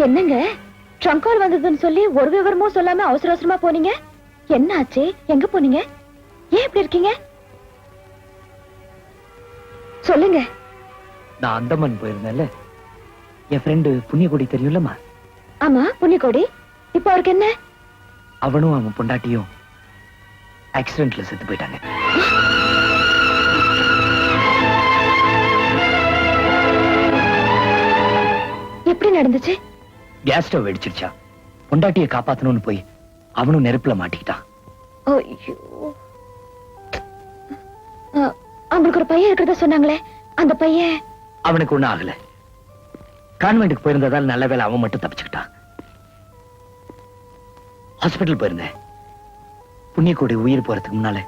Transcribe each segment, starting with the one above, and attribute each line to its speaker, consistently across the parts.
Speaker 1: என்னங்க trunk call வந்ததுன்னு சொல்லி ஒரு விவரமும் சொல்லாம அவசர அவசரமா போனீங்க? என்ன ஆச்சு? எங்க போனீங்க? ஏன் இப்படி இருக்கீங்க? சொல்லுங்க.
Speaker 2: நான் அந்தமான் போயிருந்தேன்ல, என் ஃப்ரெண்டு புண்ணியகோடி தெரியும்லமா?
Speaker 1: ஆமா, புண்ணியகோடி. இப்ப அவருக்கு என்ன?
Speaker 2: அவனும் அவன் பொண்டாட்டியும் ஆக்சிடென்ட்ல செத்து போயிட்டாங்க.
Speaker 1: எப்படி நடந்துச்சு?
Speaker 2: கேஸ் ஸ்டவ் வெடிச்சிருச்சா, பொண்டாட்டியை காப்பாத்தணும்னு போய் அவனும் நெருப்புல மாட்டிக்கிட்டான்.
Speaker 1: ஐயோ, அவங்களுக்கு ஒரு பையன் இருக்கிறதா சொன்னாங்களே, அந்த பையன்?
Speaker 2: அவனுக்கு ஒண்ணும் ஆகல. கான்வென்ட்டுக்கு போயிருந்ததால் நல்ல வேளை அவன் மட்டும் தப்பிச்சுக்கிட்டான். ஹாஸ்பிட்டல் போயிருந்தேன். புண்ணியகோடி உயிர் போறதுக்கு முன்னால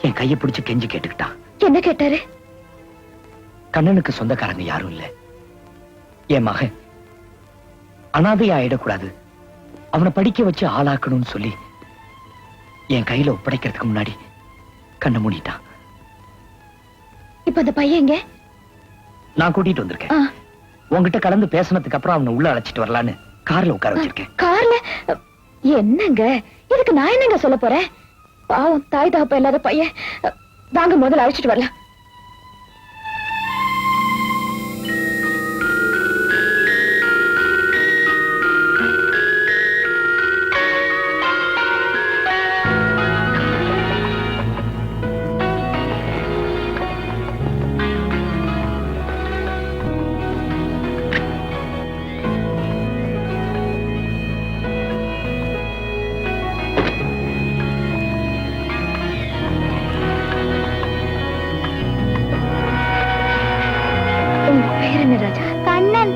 Speaker 2: என் கையை பிடிச்சு கெஞ்சி கேட்டுக்கிட்டான்.
Speaker 1: என்ன கேட்டாரு?
Speaker 2: கண்ணனுக்கு சொந்தக்காரங்க யாரும் இல்ல, என் மகன் அனாதையா ஆயிடக்கூடாது, அவனை படிக்க வச்சு ஆளாக்கணும்னு சொல்லி என் கையில ஒப்படைக்கிறதுக்கு முன்னாடி கண்ணை மூடிட்டான்.
Speaker 1: இப்ப அந்த பையன் எங்க?
Speaker 2: நான் கூட்டிட்டு வந்திருக்கேன். உன்கிட்ட கலந்து பேசினதுக்கு அப்புறம் அவனை உள்ள அழைச்சிட்டு வரலான்னு கார்ல உட்கார வச்சிருக்கேன்.
Speaker 1: கார்ல? என்னங்க இதுக்கு நான் என்னங்க சொல்ல போறேன்? பாவம், தாய் தகப்ப இல்லாத பையன். வாங்க முதல்ல அழைச்சிட்டு வரலாம். ராஜா, கண்ணன்.